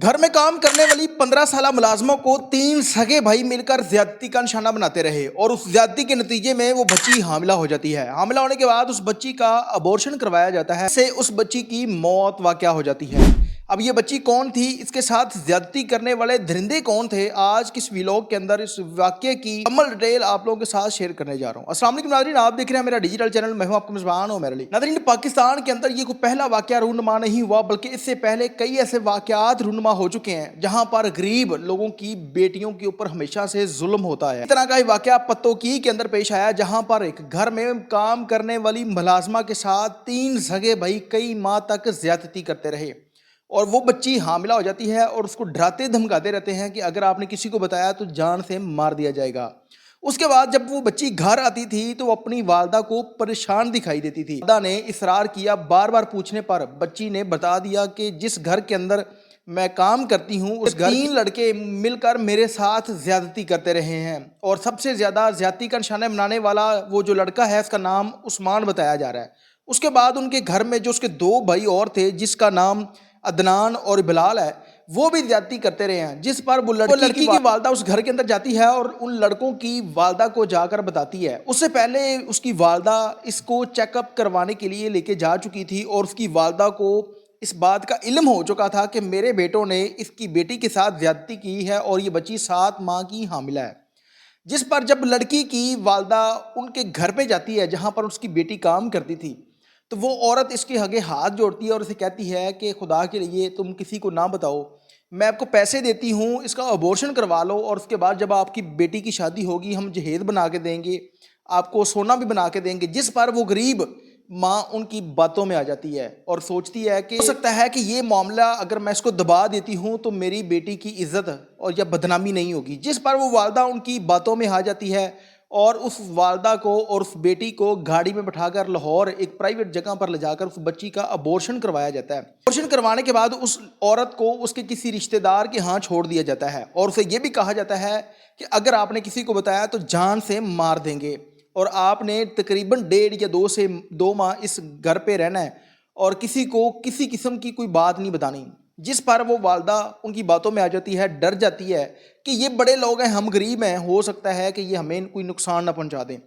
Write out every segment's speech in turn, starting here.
घर में काम करने वाली 15 साला मुलाजमों को 3 सगे भाई मिलकर ज्यादती का निशाना बनाते रहे और उस ज्यादती के नतीजे में वो बच्ची हामिला हो जाती है। हामिला होने के बाद उस बच्ची का अबॉर्शन करवाया जाता है, से उस बच्ची की मौत वाक़या हो जाती है। अब ये बच्ची कौन थी, इसके साथ ज्यादती करने वाले दरिंदे कौन थे, आज किस व्लॉग के अंदर इस वाक़ये की मुकम्मल डिटेल आप लोगों के साथ शेयर करने जा रहा हूँ। अस्सलाम वालेकुम नाज़रीन, आप देख रहे हैं मेरा डिजिटल चैनल, मैं हूँ आपका मेज़बान उमर अली। नाज़रीन, पाकिस्तान के अंदर ये कोई पहला वाक़या रूनुमा नहीं हुआ, बल्कि इससे पहले कई ऐसे वाक़यात रूनुमा हो चुके हैं जहाँ पर गरीब लोगों की बेटियों के ऊपर हमेशा से जुल्म होता है। इस तरह का ही वाक़या पत्तोकी के अंदर पेश आया, जहाँ पर एक घर में काम करने वाली मुलाजमा के साथ 3 सगे भाई कई माह तक ज्यादती करते रहे और वो बच्ची हामिला हो जाती है और उसको डराते धमकाते रहते हैं कि अगर आपने किसी को बताया तो जान से मार दिया जाएगा। उसके बाद जब वो बच्ची घर आती थी तो वो अपनी वालदा को परेशान दिखाई देती थी। वालदा ने इसरार किया, बार बार पूछने पर बच्ची ने बता दिया कि जिस घर के अंदर मैं काम करती हूँ उस घर 3 लड़के मिलकर मेरे साथ ज्यादती करते रहे हैं और सबसे ज्यादा ज्यादती का निशाना बनाने वाला वो जो लड़का है उसका नाम उस्मान बताया जा रहा है। उसके बाद उनके घर में जो उसके 2 भाई और थे जिसका नाम अदनान और बिलाल है, वो भी ज्यादती करते रहे हैं, जिस पर वो लड़की की वालदा उस घर के अंदर जाती है और उन लड़कों की वालदा को जाकर बताती है। उससे पहले उसकी वालदा इसको चेकअप करवाने के लिए लेके जा चुकी थी और उसकी वालदा को इस बात का इल्म हो चुका था कि मेरे बेटों ने इसकी बेटी के साथ ज्यादती की है और ये बच्ची 7 माह की हामिला है। जिस पर जब लड़की की वालदा उनके घर पे जाती है जहाँ पर उसकी बेटी काम करती थी, तो वो औरत इसके आगे हाथ जोड़ती है और इसे कहती है कि खुदा के लिए तुम किसी को ना बताओ, मैं आपको पैसे देती हूँ, इसका अबॉर्शन करवा लो और उसके बाद जब आपकी बेटी की शादी होगी हम जहेज बना के देंगे, आपको सोना भी बना के देंगे। जिस पर वो गरीब माँ उनकी बातों में आ जाती है और सोचती है कि हो सकता है कि ये मामला अगर मैं इसको दबा देती हूँ तो मेरी बेटी की इज्जत और या बदनामी नहीं होगी। जिस पर वो वालदा उनकी बातों में आ जाती है और उस वालदा को और उस बेटी को गाड़ी में बिठाकर लाहौर एक प्राइवेट जगह पर ले जाकर उस बच्ची का अबॉर्शन करवाया जाता है। अबॉर्शन करवाने के बाद उस औरत को उसके किसी रिश्तेदार के यहाँ छोड़ दिया जाता है और उसे ये भी कहा जाता है कि अगर आपने किसी को बताया तो जान से मार देंगे और आपने तकरीबन 1.5 या 2 माह इस घर पे रहना है और किसी को किसी किस्म की कोई बात नहीं बतानी। जिस पर वो वालदा उनकी बातों में आ जाती है, डर जाती है कि ये बड़े लोग हैं, हम गरीब हैं, हो सकता है कि ये हमें कोई नुकसान ना पहुंचा दें।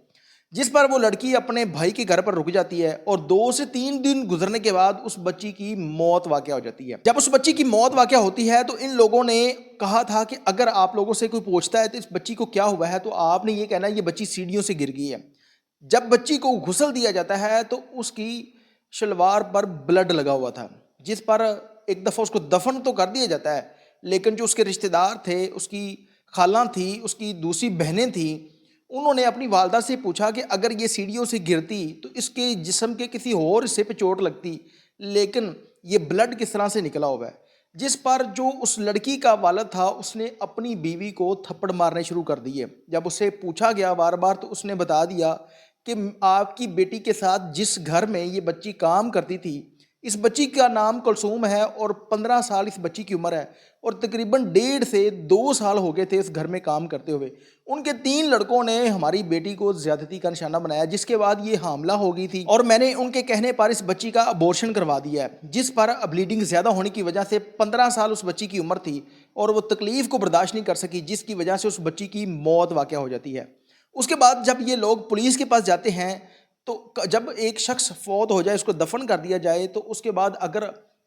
जिस पर वो लड़की अपने भाई के घर पर रुक जाती है और 2 से 3 दिन गुजरने के बाद उस बच्ची की मौत वाक़या हो जाती है। जब उस बच्ची की मौत वाक़या होती है तो इन लोगों ने कहा था कि अगर आप लोगों से कोई पूछता है तो इस बच्ची को क्या हुआ है तो आपने ये कहना है ये बच्ची सीढ़ियों से गिर गई है। जब बच्ची को घुसल दिया जाता है तो उसकी शलवार पर ब्लड लगा हुआ था, जिस पर एक दफ़ा उसको दफन तो कर दिया जाता है, लेकिन जो उसके रिश्तेदार थे, उसकी खाला थी, उसकी दूसरी बहनें थी, उन्होंने अपनी वालदा से पूछा कि अगर ये सीढ़ियों से गिरती तो इसके जिस्म के किसी और हिस्से पे चोट लगती, लेकिन ये ब्लड किस तरह से निकला हुआ है। जिस पर जो उस लड़की का वालिद था उसने अपनी बीवी को थप्पड़ मारने शुरू कर दिए। जब उससे पूछा गया बार बार तो उसने बता दिया कि आपकी बेटी के साथ जिस घर में ये बच्ची काम करती थी, इस बच्ची का नाम कुलसूम है और 15 साल इस बच्ची की उम्र है और तकरीबन 1.5 से 2 साल हो गए थे इस घर में काम करते हुए। उनके 3 लड़कों ने हमारी बेटी को ज्यादती का निशाना बनाया, जिसके बाद ये हामला हो गई थी और मैंने उनके कहने पर इस बच्ची का अबॉर्शन करवा दिया है। जिस पर ब्लीडिंग ज़्यादा होने की वजह से 15 साल उस बच्ची की उम्र थी और वो तकलीफ़ को बर्दाश्त नहीं कर सकी, जिसकी वजह से उस बच्ची की मौत वाक़या हो जाती है। उसके बाद जब ये लोग पुलिस के पास जाते हैं तो जब एक शख्स फौत हो जाए, उसको दफन कर दिया जाए, तो उसके बाद अगर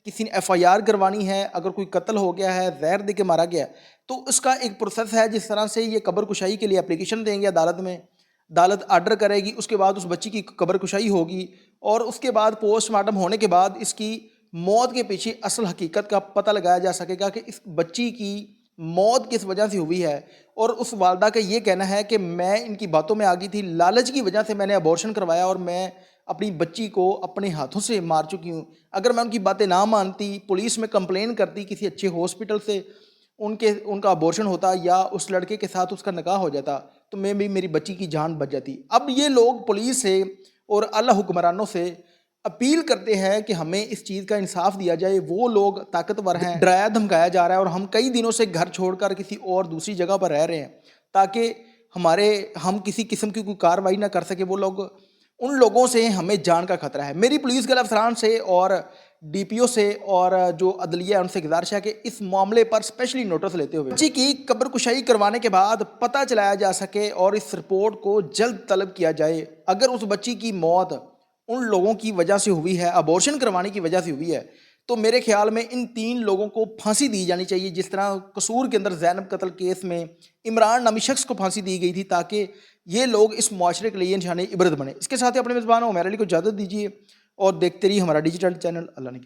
किसी ने एफआईआर करवानी है, अगर कोई कत्ल हो गया है, जहर दे के मारा गया है, तो उसका एक प्रोसेस है। जिस तरह से ये कब्र कुशाई के लिए एप्लीकेशन देंगे अदालत में, अदालत आर्डर करेगी, उसके बाद उस बच्ची की कब्र कुशाई होगी और उसके बाद पोस्टमार्टम होने के बाद इसकी मौत के पीछे असल हकीकत का पता लगाया जा सकेगा कि इस बच्ची की मौत किस वजह से हुई है। और उस वालदा का ये कहना है कि मैं इनकी बातों में आ गई थी, लालच की वजह से मैंने अबॉर्शन करवाया और मैं अपनी बच्ची को अपने हाथों से मार चुकी हूँ। अगर मैं उनकी बातें ना मानती, पुलिस में कंप्लेन करती, किसी अच्छे हॉस्पिटल से उनका अबॉर्शन होता या उस लड़के के साथ उसका निकाह हो जाता, तो मैं भी मेरी बच्ची की जान बच जाती। अब ये लोग पुलिस से और अल्लाह हुक्मरानों से अपील करते हैं कि हमें इस चीज़ का इंसाफ दिया जाए। वो लोग ताकतवर हैं, डराया धमकाया जा रहा है और हम कई दिनों से घर छोड़कर किसी और दूसरी जगह पर रह रहे हैं ताकि हम किसी किस्म की कोई कार्रवाई ना कर सके। वो लोग, उन लोगों से हमें जान का खतरा है। मेरी पुलिस के अफसरान से और DPO سے اور جو عدلیہ ہے ان سے گزارش ہے کہ اس معاملے پر اسپیشلی نوٹس لیتے ہوئے بچی کی قبر کشائی کروانے کے بعد پتہ چلایا جا سکے اور اس رپورٹ کو جلد طلب کیا جائے. اگر اس بچی کی موت ان لوگوں کی وجہ سے ہوئی ہے, ابورشن کروانے کی وجہ سے ہوئی ہے, تو میرے خیال میں ان 3 لوگوں کو پھانسی دی جانی چاہیے. جس طرح قصور کے اندر زینب قتل کیس میں عمران نامی شخص کو پھانسی دی گئی تھی, تاکہ یہ لوگ اس معاشرے کے لیے نشان عبرت بنے. اس کے ساتھ ہی اپنے میزبان عمیر علی کو اجازت دیجیے اور دیکھتے رہیے ہمارا ڈیجیٹل چینل اللہ نے